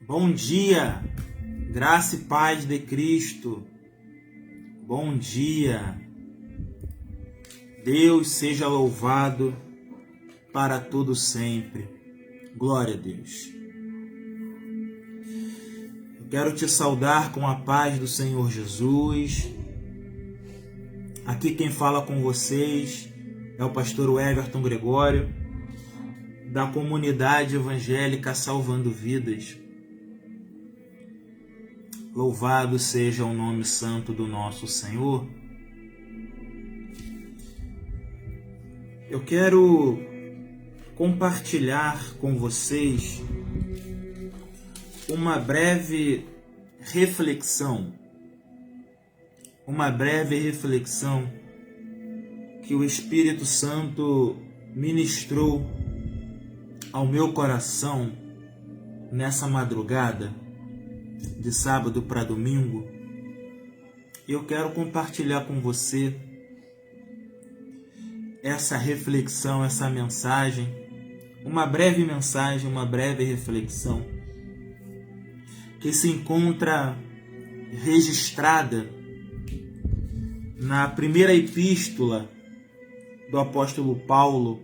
Bom dia, graça e paz de Cristo. Bom dia. Deus seja louvado para todo sempre. Glória a Deus. Eu quero te saudar com a paz do Senhor Jesus. Aqui quem fala com vocês é o pastor Everton Gregório, da comunidade evangélica Salvando Vidas. Louvado seja o nome santo do nosso Senhor. Eu quero compartilhar com vocês uma breve reflexão. Que o Espírito Santo ministrou ao meu coração nessa madrugada de sábado para domingo. Eu quero compartilhar com você essa reflexão, essa mensagem, uma breve mensagem, uma breve reflexão que se encontra registrada na primeira epístola do apóstolo Paulo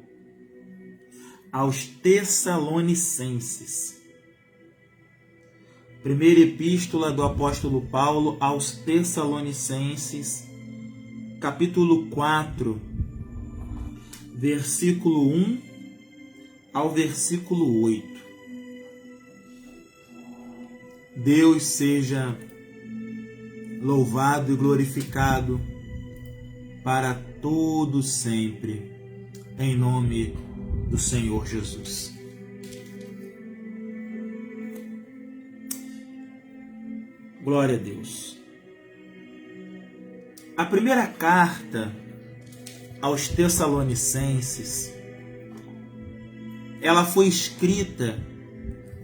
aos Tessalonicenses. Primeira epístola do apóstolo Paulo aos Tessalonicenses, capítulo 4, versículo 1 ao versículo 8. Deus seja louvado e glorificado para todo sempre, em nome do Senhor Jesus. Glória a Deus. A primeira carta aos Tessalonicenses, ela foi escrita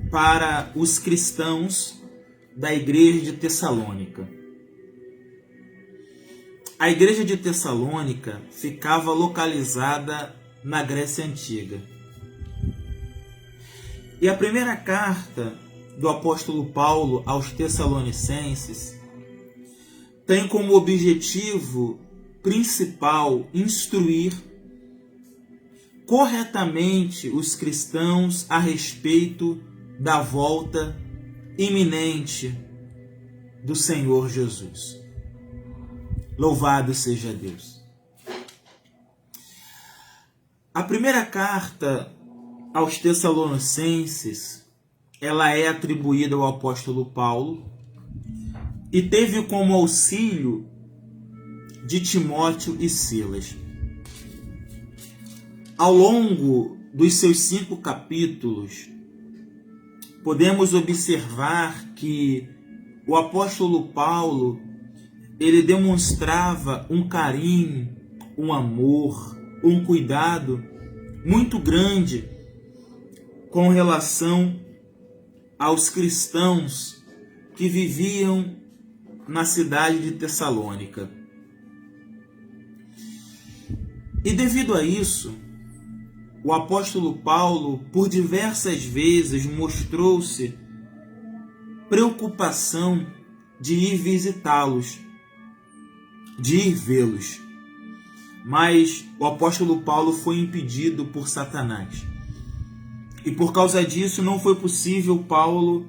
para os cristãos da igreja de Tessalônica. A igreja de Tessalônica ficava localizada na Grécia Antiga. E a primeira carta do apóstolo Paulo aos Tessalonicenses tem como objetivo principal instruir corretamente os cristãos a respeito da volta iminente do Senhor Jesus. Louvado seja Deus. A primeira carta aos Tessalonicenses, ela é atribuída ao apóstolo Paulo e teve como auxílio de Timóteo e Silas. Ao longo dos seus 5 capítulos, podemos observar que o apóstolo Paulo, ele demonstrava um carinho, um amor, um cuidado muito grande com relação aos cristãos que viviam na cidade de Tessalônica. E devido a isso, o apóstolo Paulo, por diversas vezes, mostrou-se preocupação de ir visitá-los, de ir vê-los. Mas o apóstolo Paulo foi impedido por Satanás. E por causa disso não foi possível Paulo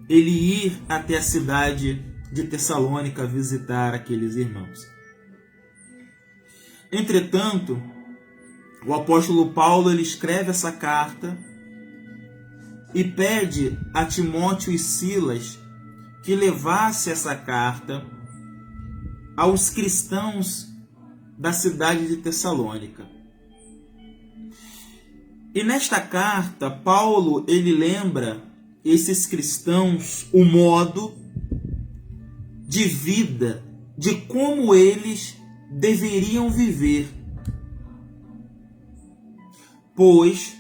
ele ir até a cidade de Tessalônica visitar aqueles irmãos. Entretanto, o apóstolo Paulo ele escreve essa carta e pede a Timóteo e Silas que levasse essa carta aos cristãos da cidade de Tessalônica. E nesta carta, Paulo ele lembra esses cristãos o modo de vida, de como eles deveriam viver. Pois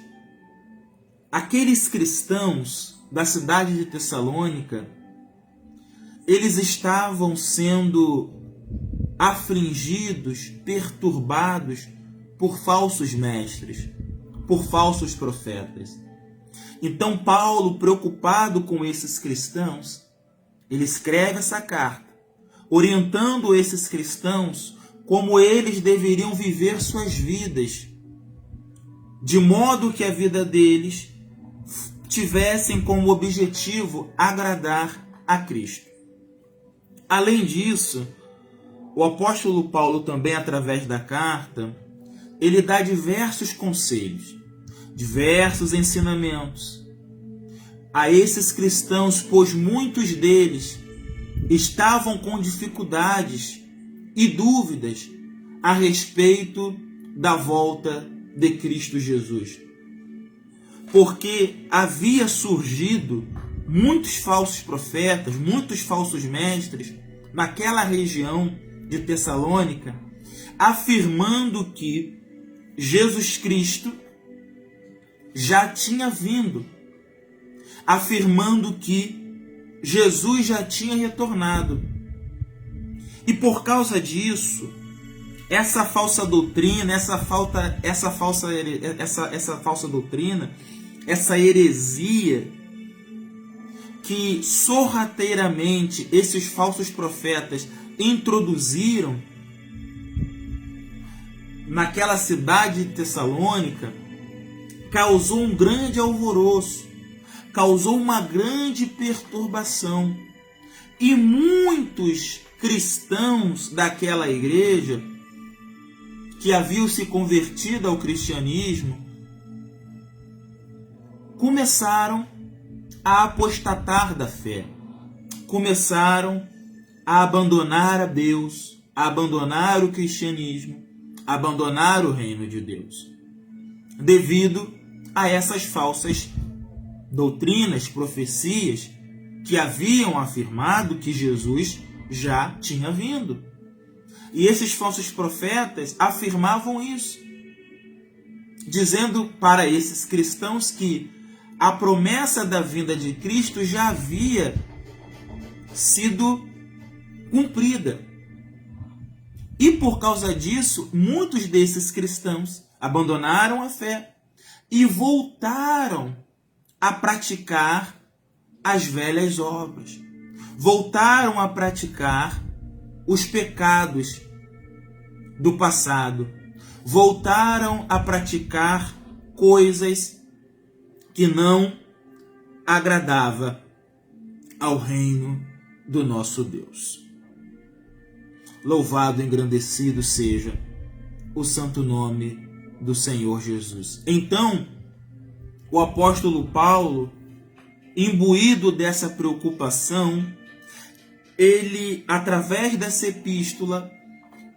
aqueles cristãos da cidade de Tessalônica, eles estavam sendo afligidos, perturbados por falsos mestres, por falsos profetas. Então Paulo, preocupado com esses cristãos, ele escreve essa carta, orientando esses cristãos como eles deveriam viver suas vidas, de modo que a vida deles tivessem como objetivo agradar a Cristo. Além disso, o apóstolo Paulo também, através da carta, ele dá diversos conselhos, diversos ensinamentos a esses cristãos, pois muitos deles estavam com dificuldades e dúvidas a respeito da volta de Cristo Jesus. Porque havia surgido muitos falsos profetas, muitos falsos mestres naquela região de Tessalônica, afirmando que Jesus Cristo já tinha vindo, afirmando que Jesus já tinha retornado. E por causa disso, essa falsa doutrina, essa falsa doutrina, essa heresia que sorrateiramente esses falsos profetas introduziram naquela cidade de Tessalônica, causou um grande alvoroço, causou uma grande perturbação. E muitos cristãos daquela igreja, que haviam se convertido ao cristianismo, começaram a apostatar da fé, começaram a abandonar a Deus, a abandonar o cristianismo, a abandonar o reino de Deus, devido a essas falsas doutrinas, profecias que haviam afirmado que Jesus já tinha vindo. E esses falsos profetas afirmavam isso, dizendo para esses cristãos que a promessa da vinda de Cristo já havia sido cumprida. E por causa disso, muitos desses cristãos abandonaram a fé e voltaram a praticar as velhas obras. Voltaram a praticar os pecados do passado. Voltaram a praticar coisas que não agradava ao reino do nosso Deus. Louvado e engrandecido seja o santo nome do Senhor Jesus. Então, o apóstolo Paulo, imbuído dessa preocupação, ele, através dessa epístola,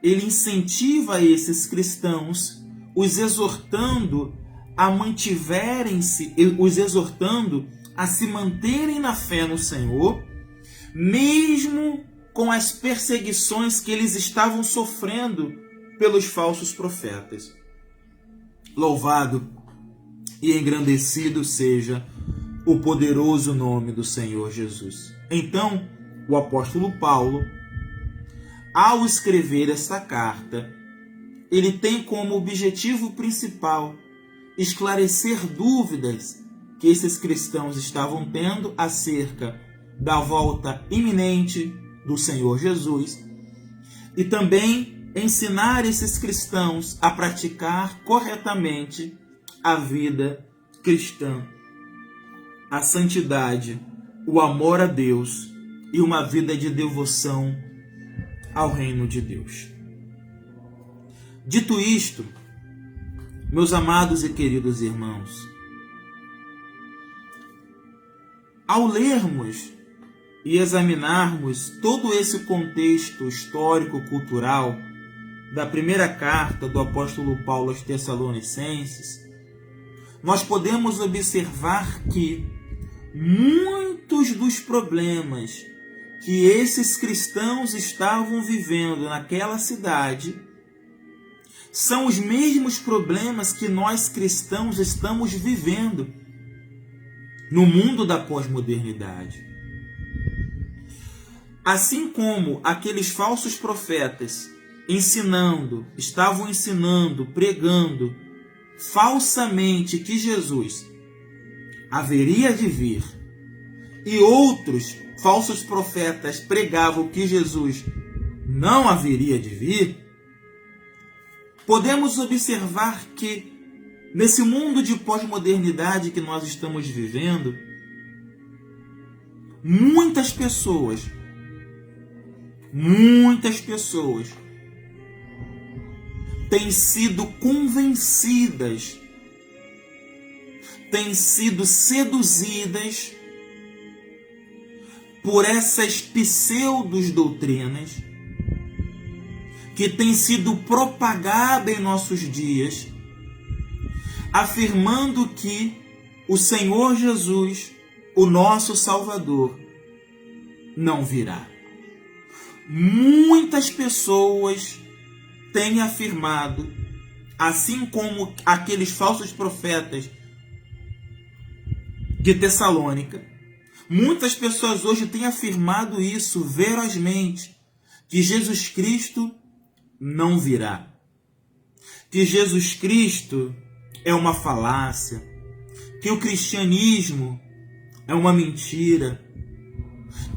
ele incentiva esses cristãos, os exortando a mantiverem-se, os exortando a se manterem na fé no Senhor, mesmo com as perseguições que eles estavam sofrendo pelos falsos profetas. Louvado e engrandecido seja o poderoso nome do Senhor Jesus. Então, o apóstolo Paulo, ao escrever esta carta, ele tem como objetivo principal esclarecer dúvidas que esses cristãos estavam tendo acerca da volta iminente do Senhor Jesus e também ensinar esses cristãos a praticar corretamente a vida cristã, a santidade, o amor a Deus e uma vida de devoção ao reino de Deus. Dito isto, meus amados e queridos irmãos, ao lermos e examinarmos todo esse contexto histórico-cultural da primeira carta do apóstolo Paulo aos Tessalonicenses, nós podemos observar que muitos dos problemas que esses cristãos estavam vivendo naquela cidade são os mesmos problemas que nós cristãos estamos vivendo no mundo da pós-modernidade. Assim como aqueles falsos profetas estavam ensinando, pregando falsamente que Jesus haveria de vir, e outros falsos profetas pregavam que Jesus não haveria de vir, podemos observar que nesse mundo de pós-modernidade que nós estamos vivendo, muitas pessoas têm sido convencidas, têm sido seduzidas por essas pseudo-doutrinas que têm sido propagadas em nossos dias, afirmando que o Senhor Jesus, o nosso Salvador, não virá. Muitas pessoas têm afirmado, assim como aqueles falsos profetas de Tessalônica, muitas pessoas hoje têm afirmado isso verozmente, que Jesus Cristo não virá, que Jesus Cristo é uma falácia, que o cristianismo é uma mentira,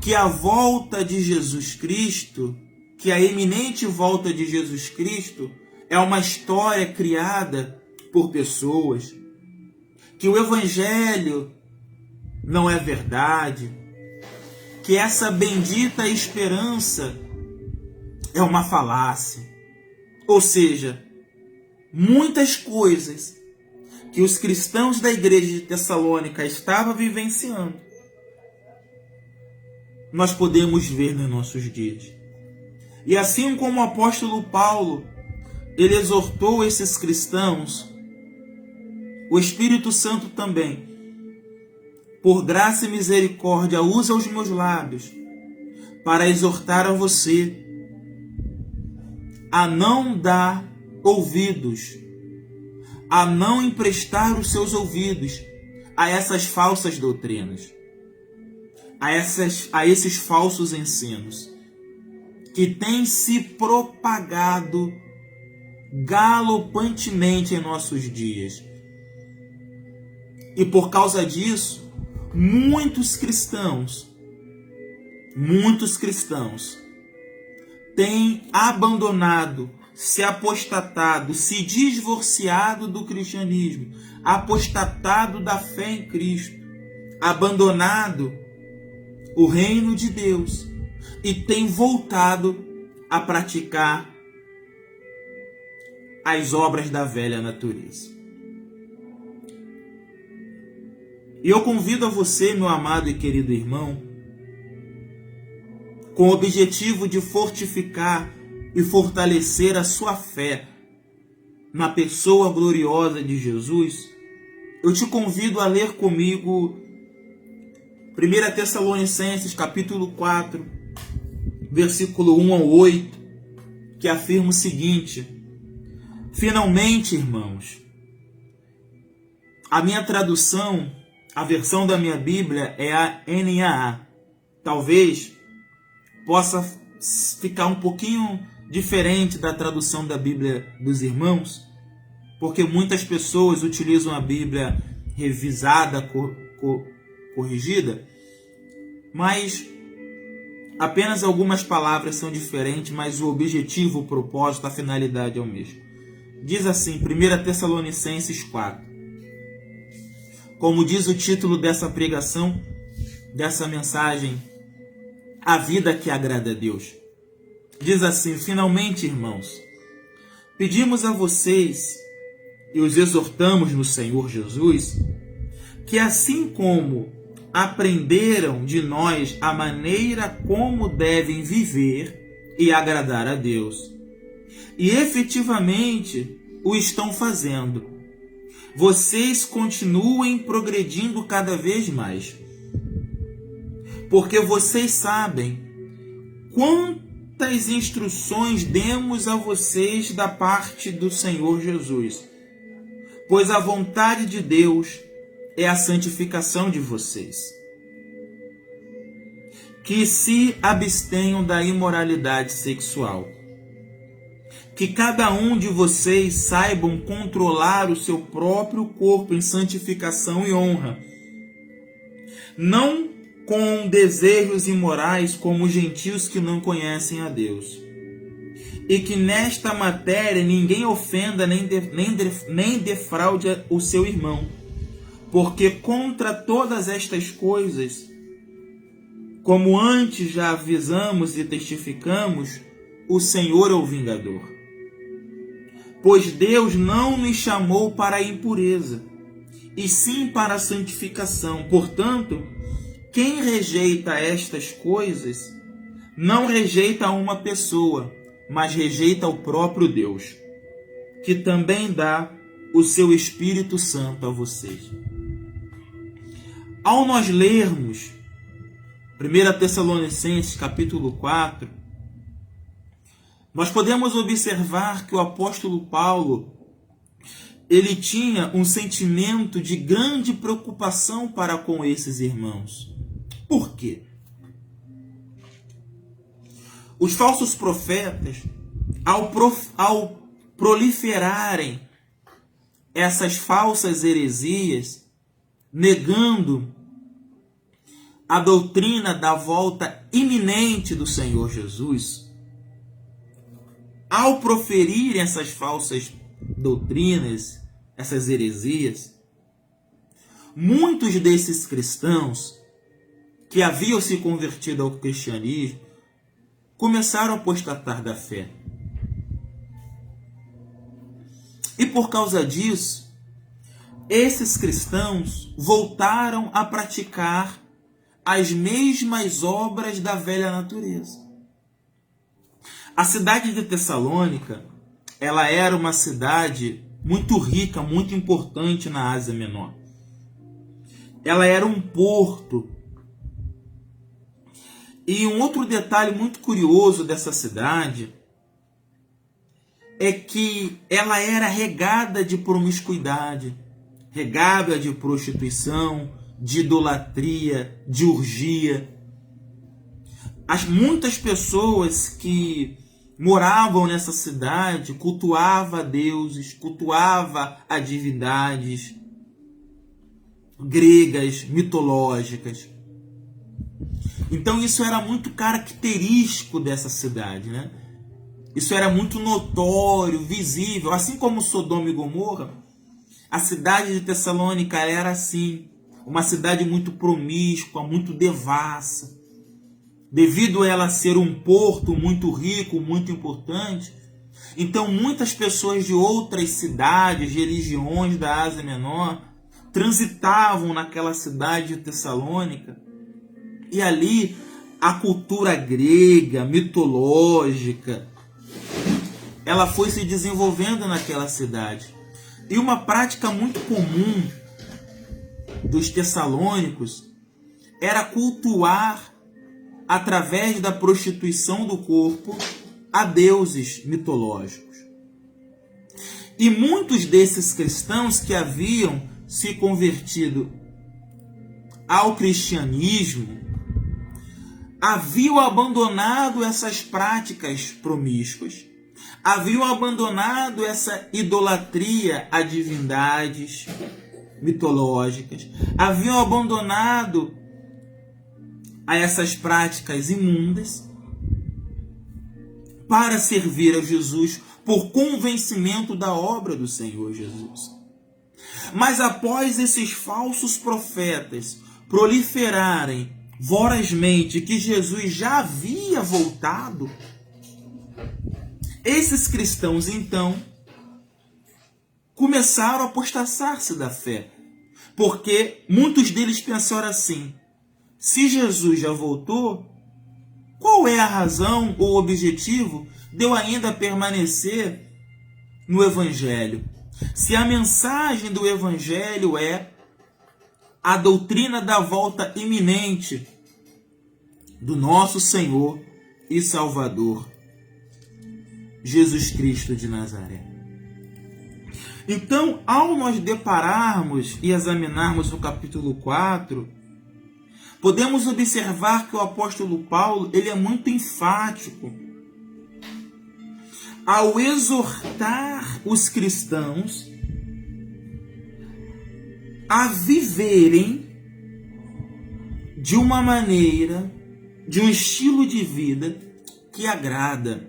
que a volta de Jesus Cristo, que a iminente volta de Jesus Cristo é uma história criada por pessoas, que o Evangelho não é verdade, que essa bendita esperança é uma falácia. Ou seja, muitas coisas que os cristãos da igreja de Tessalônica estavam vivenciando, nós podemos ver nos nossos dias. E assim como o apóstolo Paulo, ele exortou esses cristãos, o Espírito Santo também, por graça e misericórdia, usa os meus lábios para exortar a você a não dar ouvidos, a não emprestar os seus ouvidos a essas falsas doutrinas, a esses falsos ensinos que têm se propagado galopantemente em nossos dias. E por causa disso, muitos cristãos têm abandonado, se apostatado, se divorciado do cristianismo, apostatado da fé em Cristo, abandonado o reino de Deus e têm voltado a praticar as obras da velha natureza. E eu convido a você, meu amado e querido irmão, com o objetivo de fortificar e fortalecer a sua fé na pessoa gloriosa de Jesus, eu te convido a ler comigo 1 Tessalonicenses capítulo 4, versículo 1 ao 8, que afirma o seguinte: finalmente, irmãos, a minha tradução, a versão da minha Bíblia é a NAA. Talvez possa ficar um pouquinho diferente da tradução da Bíblia dos irmãos, porque muitas pessoas utilizam a Bíblia revisada, corrigida, mas apenas algumas palavras são diferentes, mas o objetivo, o propósito, a finalidade é o mesmo. Diz assim, 1 Tessalonicenses 4. Como diz o título dessa pregação, dessa mensagem, a vida que agrada a Deus. Diz assim: finalmente, irmãos, pedimos a vocês e os exortamos no Senhor Jesus, que assim como aprenderam de nós a maneira como devem viver e agradar a Deus, e efetivamente o estão fazendo, vocês continuem progredindo cada vez mais, porque vocês sabem quantas instruções demos a vocês da parte do Senhor Jesus, pois a vontade de Deus é a santificação de vocês, que se abstenham da imoralidade sexual, que cada um de vocês saibam controlar o seu próprio corpo em santificação e honra, não com desejos imorais como os gentios que não conhecem a Deus. E que nesta matéria ninguém ofenda nem defraude o seu irmão, porque contra todas estas coisas, como antes já avisamos e testificamos, o Senhor é o vingador. Pois Deus não nos chamou para a impureza, e sim para a santificação. Portanto, quem rejeita estas coisas, não rejeita uma pessoa, mas rejeita o próprio Deus, que também dá o seu Espírito Santo a vocês. Ao nós lermos 1 Tessalonicenses capítulo 4, nós podemos observar que o apóstolo Paulo, ele tinha um sentimento de grande preocupação para com esses irmãos. Por quê? Os falsos profetas, ao proliferarem essas falsas heresias, negando a doutrina da volta iminente do Senhor Jesus, ao proferir essas falsas doutrinas, essas heresias, muitos desses cristãos que haviam se convertido ao cristianismo começaram a apostatar da fé. E por causa disso, esses cristãos voltaram a praticar as mesmas obras da velha natureza. A cidade de Tessalônica, ela era uma cidade muito rica, muito importante na Ásia Menor. Ela era um porto. E um outro detalhe muito curioso dessa cidade é que ela era regada de promiscuidade, regada de prostituição, de idolatria, de orgia. Muitas pessoas que moravam nessa cidade cultuavam deuses, cultuavam a divindades gregas, mitológicas. Então isso era muito característico dessa cidade, né? Isso era muito notório, visível. Assim como Sodoma e Gomorra, a cidade de Tessalônica era assim, uma cidade muito promíscua, muito devassa. Devido a ela ser um porto muito rico, muito importante, então muitas pessoas de outras cidades, religiões da Ásia Menor, transitavam naquela cidade de Tessalônica. E ali a cultura grega, mitológica, ela foi se desenvolvendo naquela cidade. E uma prática muito comum dos tessalônicos era cultuar, através da prostituição do corpo, a deuses mitológicos. E muitos desses cristãos que haviam se convertido ao cristianismo haviam abandonado essas práticas promíscuas, haviam abandonado essa idolatria a divindades mitológicas, haviam abandonado a essas práticas imundas para servir a Jesus por convencimento da obra do Senhor Jesus. Mas após esses falsos profetas proliferarem vorazmente que Jesus já havia voltado, esses cristãos então começaram a apostatar-se da fé, porque muitos deles pensaram assim: se Jesus já voltou, qual é a razão ou objetivo de eu ainda permanecer no Evangelho? Se a mensagem do Evangelho é a doutrina da volta iminente do nosso Senhor e Salvador, Jesus Cristo de Nazaré. Então, ao nós depararmos e examinarmos o capítulo 4, podemos observar que o apóstolo Paulo, ele é muito enfático ao exortar os cristãos a viverem de uma maneira, de um estilo de vida que agrada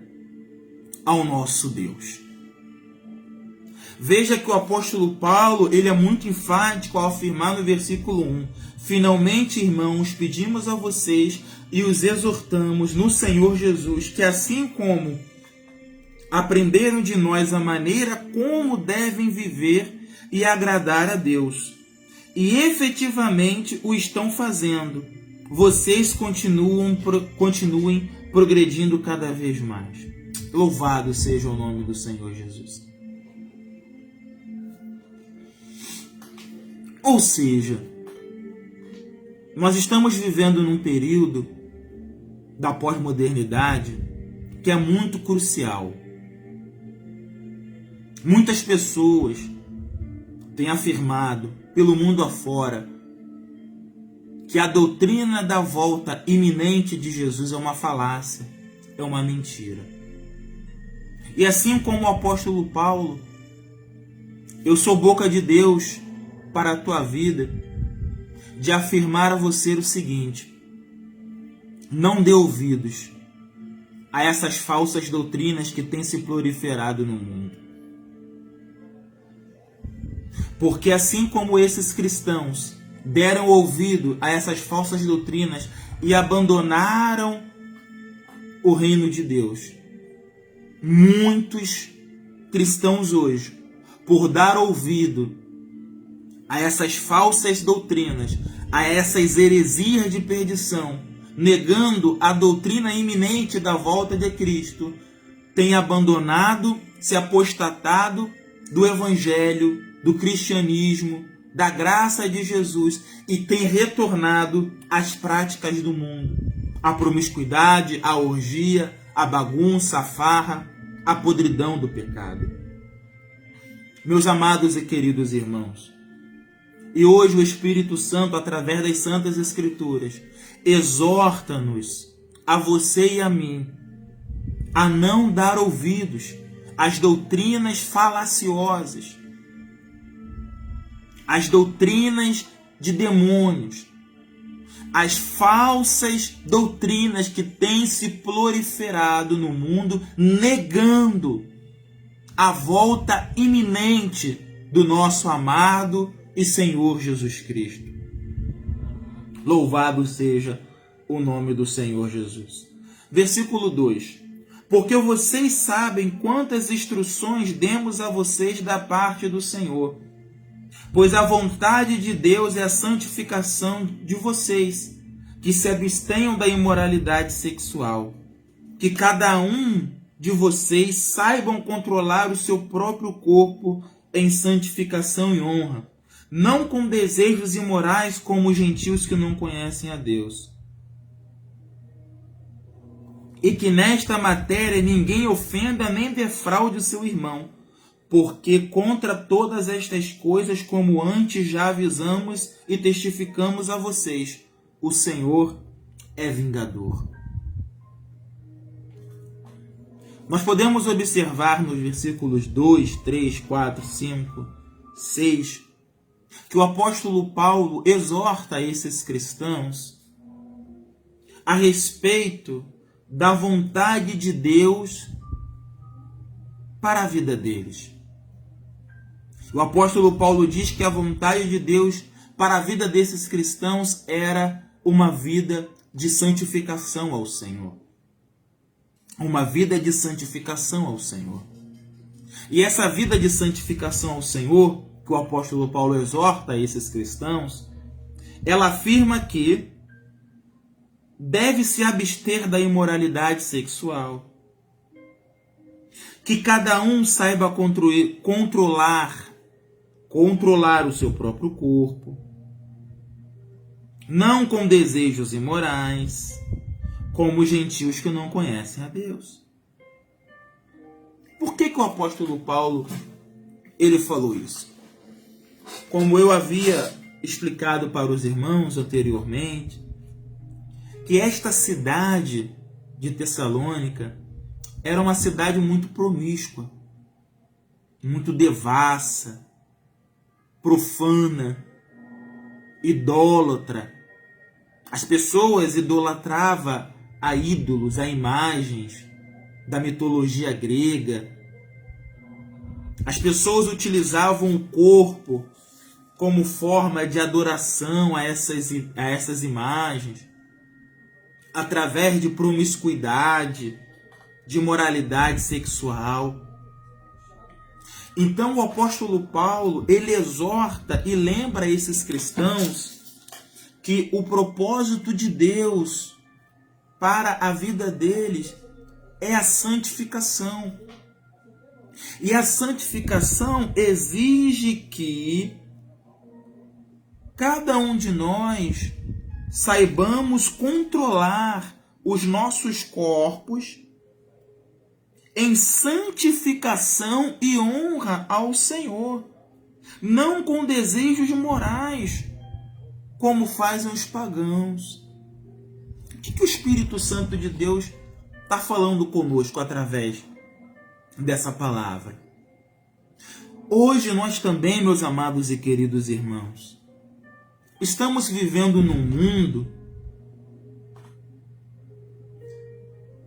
ao nosso Deus. Veja que o apóstolo Paulo, ele é muito enfático ao afirmar no versículo 1: finalmente, irmãos, pedimos a vocês e os exortamos no Senhor Jesus, que assim como aprenderam de nós a maneira como devem viver e agradar a Deus, e efetivamente o estão fazendo, vocês continuem progredindo cada vez mais. Louvado seja o nome do Senhor Jesus. Ou seja, nós estamos vivendo num período da pós-modernidade que é muito crucial. Muitas pessoas têm afirmado pelo mundo afora que a doutrina da volta iminente de Jesus é uma falácia, é uma mentira. E assim como o apóstolo Paulo, eu sou boca de Deus para a tua vida, de afirmar a você o seguinte: não dê ouvidos a essas falsas doutrinas que têm se proliferado no mundo. Porque assim como esses cristãos deram ouvido a essas falsas doutrinas e abandonaram o reino de Deus, muitos cristãos hoje, por dar ouvido a essas falsas doutrinas, a essas heresias de perdição, negando a doutrina iminente da volta de Cristo, têm abandonado, se apostatado do evangelho, do cristianismo, da graça de Jesus, e têm retornado às práticas do mundo, à promiscuidade, à orgia, à bagunça, à farra, à podridão do pecado. Meus amados e queridos irmãos, e hoje o Espírito Santo, através das Santas Escrituras, exorta-nos, a você e a mim, a não dar ouvidos às doutrinas falaciosas, às doutrinas de demônios, às falsas doutrinas que têm se proliferado no mundo, negando a volta iminente do nosso amado e Senhor Jesus Cristo. Louvado seja o nome do Senhor Jesus. Versículo 2. Porque vocês sabem quantas instruções demos a vocês da parte do Senhor. Pois a vontade de Deus é a santificação de vocês, que se abstenham da imoralidade sexual. Que cada um de vocês saibam controlar o seu próprio corpo em santificação e honra, não com desejos imorais como os gentios que não conhecem a Deus. E que nesta matéria ninguém ofenda nem defraude o seu irmão, porque contra todas estas coisas, como antes já avisamos e testificamos a vocês, o Senhor é vingador. Nós podemos observar nos versículos 2, 3, 4, 5, 6, que o apóstolo Paulo exorta esses cristãos a respeito da vontade de Deus para a vida deles. O apóstolo Paulo diz que a vontade de Deus para a vida desses cristãos era uma vida de santificação ao Senhor. Uma vida de santificação ao Senhor. E essa vida de santificação ao Senhor, que o apóstolo Paulo exorta a esses cristãos, ela afirma que deve se abster da imoralidade sexual. Que cada um saiba controlar o seu próprio corpo, não com desejos imorais, como os gentios que não conhecem a Deus. Por que o apóstolo Paulo ele falou isso? Como eu havia explicado para os irmãos anteriormente, que esta cidade de Tessalônica era uma cidade muito promíscua, muito devassa, profana, idólatra, As pessoas idolatravam a ídolos, a imagens da mitologia grega. As pessoas utilizavam o corpo como forma de adoração a essas imagens, através de promiscuidade, de moralidade sexual. Então o apóstolo Paulo, ele exorta e lembra esses cristãos que o propósito de Deus para a vida deles é a santificação. E a santificação exige que cada um de nós saibamos controlar os nossos corpos em santificação e honra ao Senhor, não com desejos morais, como fazem os pagãos. O que o Espírito Santo de Deus está falando conosco através dessa palavra? Hoje nós também, meus amados e queridos irmãos, estamos vivendo num mundo,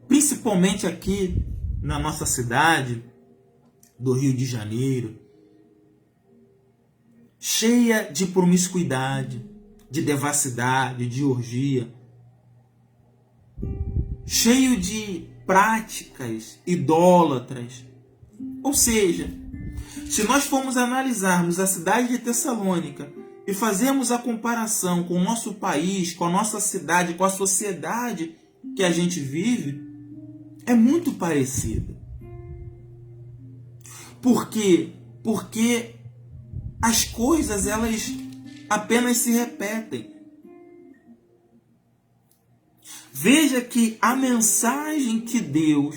principalmente aqui na nossa cidade do Rio de Janeiro, cheia de promiscuidade, de devassidade, de orgia, cheio de práticas idólatras. Ou seja, se nós formos analisarmos a cidade de Tessalônica e fazermos a comparação com o nosso país, com a nossa cidade, com a sociedade que a gente vive, é muito parecida. Por quê? Porque as coisas, elas apenas se repetem. Veja que a mensagem que Deus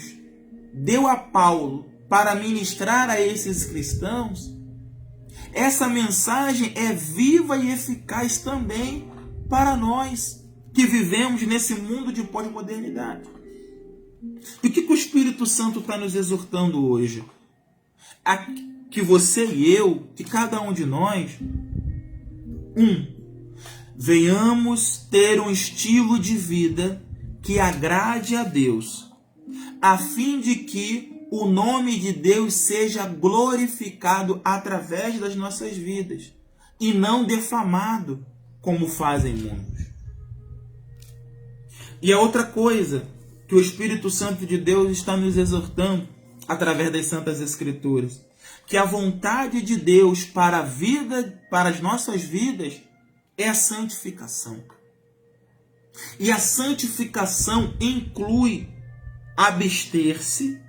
deu a Paulo para ministrar a esses cristãos, essa mensagem é viva e eficaz também para nós que vivemos nesse mundo de pós-modernidade. E o que o Espírito Santo está nos exortando hoje? Que você e eu, que cada um de nós, venhamos ter um estilo de vida que agrade a Deus, a fim de que o nome de Deus seja glorificado através das nossas vidas e não defamado, como fazem muitos. E a outra coisa que o Espírito Santo de Deus está nos exortando através das Santas Escrituras, que a vontade de Deus para a vida, para as nossas vidas, é a santificação. E a santificação inclui abster-se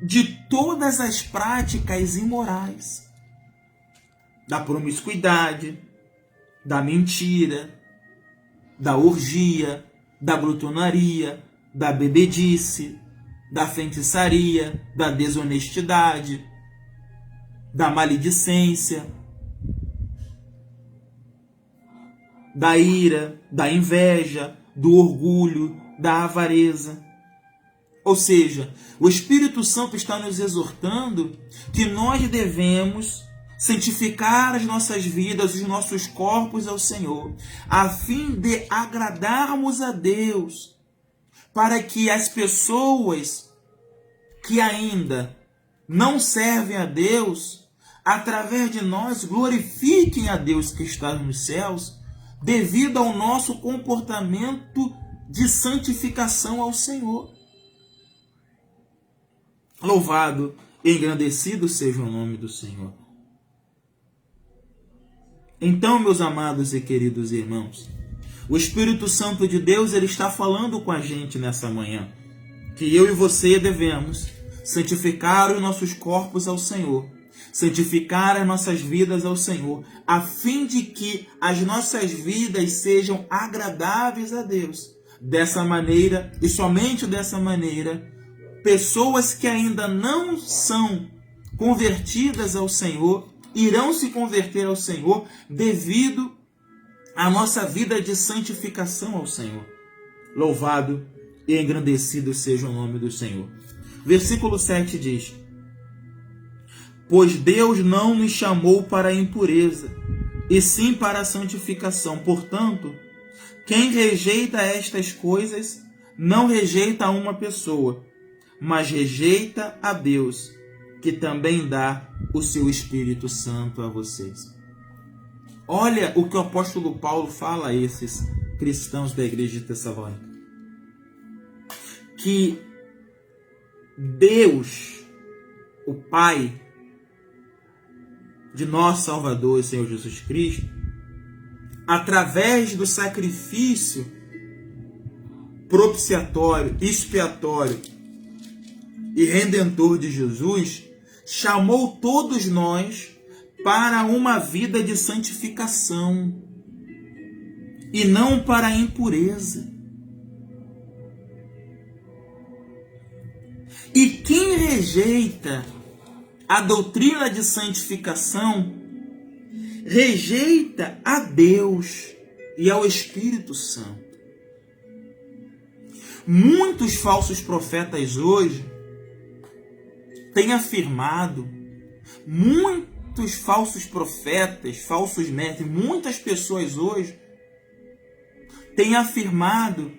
de todas as práticas imorais, da promiscuidade, da mentira, da orgia, da glutonaria, da bebedice, da feitiçaria, da desonestidade, da maledicência, da ira, da inveja, do orgulho, da avareza. Ou seja, o Espírito Santo está nos exortando que nós devemos santificar as nossas vidas, os nossos corpos ao Senhor, a fim de agradarmos a Deus, para que as pessoas que ainda não servem a Deus, através de nós, glorifiquem a Deus que está nos céus, devido ao nosso comportamento de santificação ao Senhor. Louvado e engrandecido seja o nome do Senhor. Então, meus amados e queridos irmãos, o Espírito Santo de Deus, ele está falando com a gente nessa manhã, que eu e você devemos santificar os nossos corpos ao Senhor, santificar as nossas vidas ao Senhor, a fim de que as nossas vidas sejam agradáveis a Deus. Dessa maneira, e somente dessa maneira, pessoas que ainda não são convertidas ao Senhor, irão se converter ao Senhor devido à nossa vida de santificação ao Senhor. Louvado e engrandecido seja o nome do Senhor. Versículo 7 diz: pois Deus não nos chamou para a impureza, e sim para a santificação. Portanto, Quem rejeita estas coisas não rejeita uma pessoa, mas rejeita a Deus, que também dá o seu Espírito Santo a vocês. Olha o que o apóstolo Paulo fala a esses cristãos da igreja de Tessalônica. Que Deus, o Pai de nosso Salvador e Senhor Jesus Cristo, através do sacrifício propiciatório, expiatório e redentor de Jesus, chamou todos nós para uma vida de santificação e não para a impureza. E quem rejeita a doutrina de santificação rejeita a Deus e ao Espírito Santo. Muitos falsos profetas hoje têm afirmado, muitos falsos profetas, falsos mestres, muitas pessoas hoje têm afirmado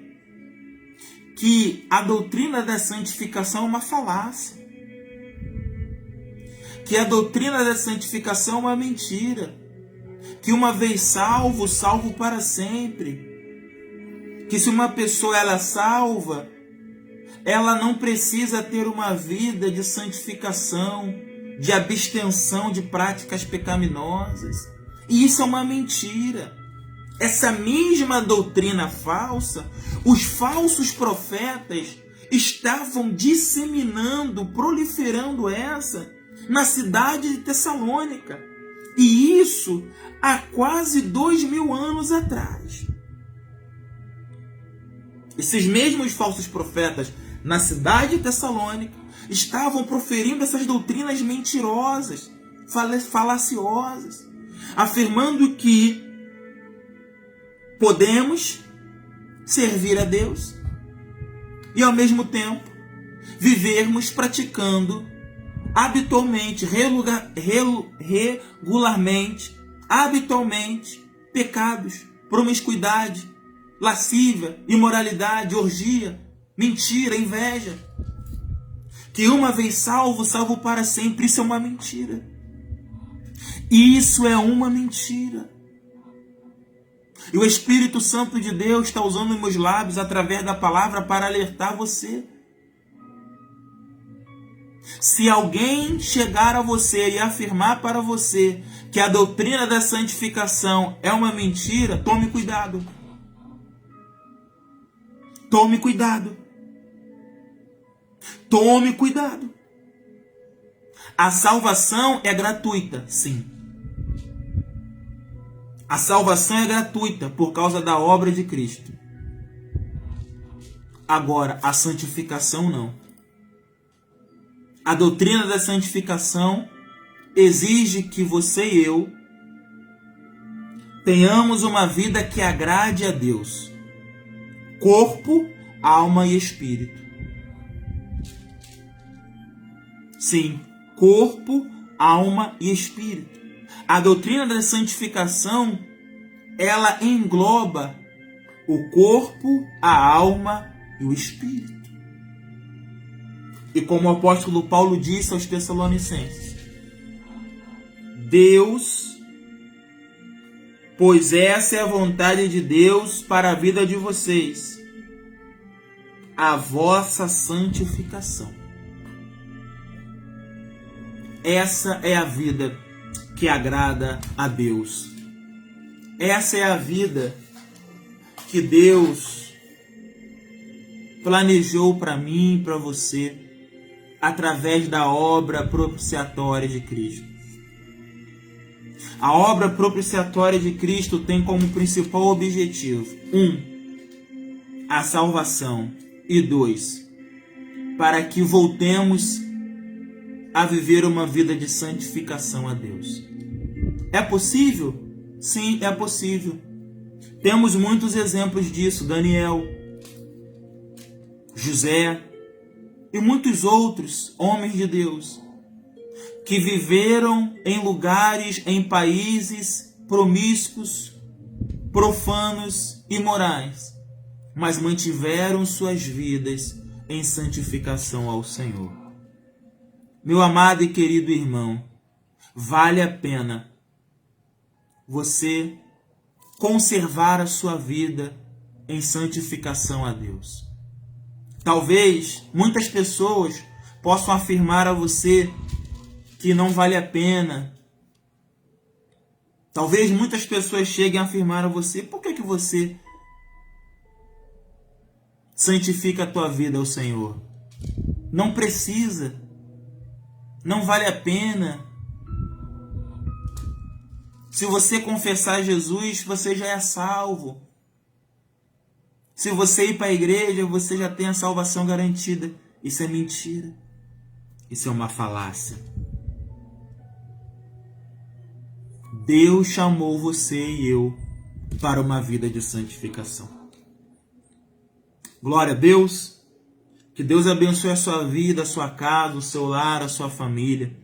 que a doutrina da santificação é uma falácia, que a doutrina da santificação é uma mentira, que uma vez salvo, salvo para sempre, que se uma pessoa ela é salva, ela não precisa ter uma vida de santificação, de abstenção de práticas pecaminosas. E isso é uma mentira. Essa mesma doutrina falsa, os falsos profetas estavam disseminando, proliferando essa na cidade de Tessalônica. E isso há quase 2000 anos atrás. Esses mesmos falsos profetas na cidade de Tessalônica estavam proferindo essas doutrinas mentirosas, falaciosas, afirmando que podemos servir a Deus e ao mesmo tempo vivermos praticando habitualmente, regularmente, habitualmente pecados, promiscuidade, lascívia, imoralidade, orgia, mentira, inveja. Que uma vez salvo, salvo para sempre. Isso é uma mentira. Isso é uma mentira. E o Espírito Santo de Deus está usando os meus lábios através da palavra para alertar você. Se alguém chegar a você e afirmar para você que a doutrina da santificação é uma mentira, tome cuidado. Tome cuidado. Tome cuidado. A salvação é gratuita, sim. A salvação é gratuita por causa da obra de Cristo. Agora, a santificação não. A doutrina da santificação exige que você e eu tenhamos uma vida que agrade a Deus. Corpo, alma e espírito. Sim, corpo, alma e espírito. A doutrina da santificação, ela engloba o corpo, a alma e o espírito. E como o apóstolo Paulo disse aos Tessalonicenses, Deus, pois essa é a vontade de Deus para a vida de vocês, a vossa santificação. Essa é a vida que agrada a Deus. Essa é a vida que Deus planejou para mim e para você através da obra propiciatória de Cristo. A obra propiciatória de Cristo tem como principal objetivo: 1. A salvação, e 2. Para que voltemos a viver uma vida de santificação a Deus. É possível? Sim, é possível. Temos muitos exemplos disso. Daniel, José e muitos outros homens de Deus que viveram em lugares, em países promíscuos, profanos e morais, mas mantiveram suas vidas em santificação ao Senhor. Meu amado e querido irmão, vale a pena você conservar a sua vida em santificação a Deus. Talvez muitas pessoas possam afirmar a você que não vale a pena. Talvez muitas pessoas cheguem a afirmar a você: por que você santifica a tua vida ao Senhor? Não precisa. Não vale a pena. Se você confessar Jesus, você já é salvo. Se você ir para a igreja, você já tem a salvação garantida. Isso é mentira. Isso é uma falácia. Deus chamou você e eu para uma vida de santificação. Glória a Deus. Que Deus abençoe a sua vida, a sua casa, o seu lar, a sua família.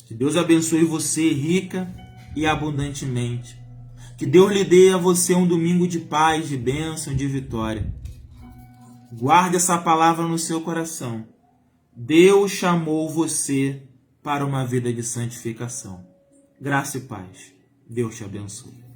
Que Deus abençoe você rica e abundantemente. Que Deus lhe dê a você um domingo de paz, de bênção, de vitória. Guarde essa palavra no seu coração. Deus chamou você para uma vida de santificação. Graça e paz. Deus te abençoe.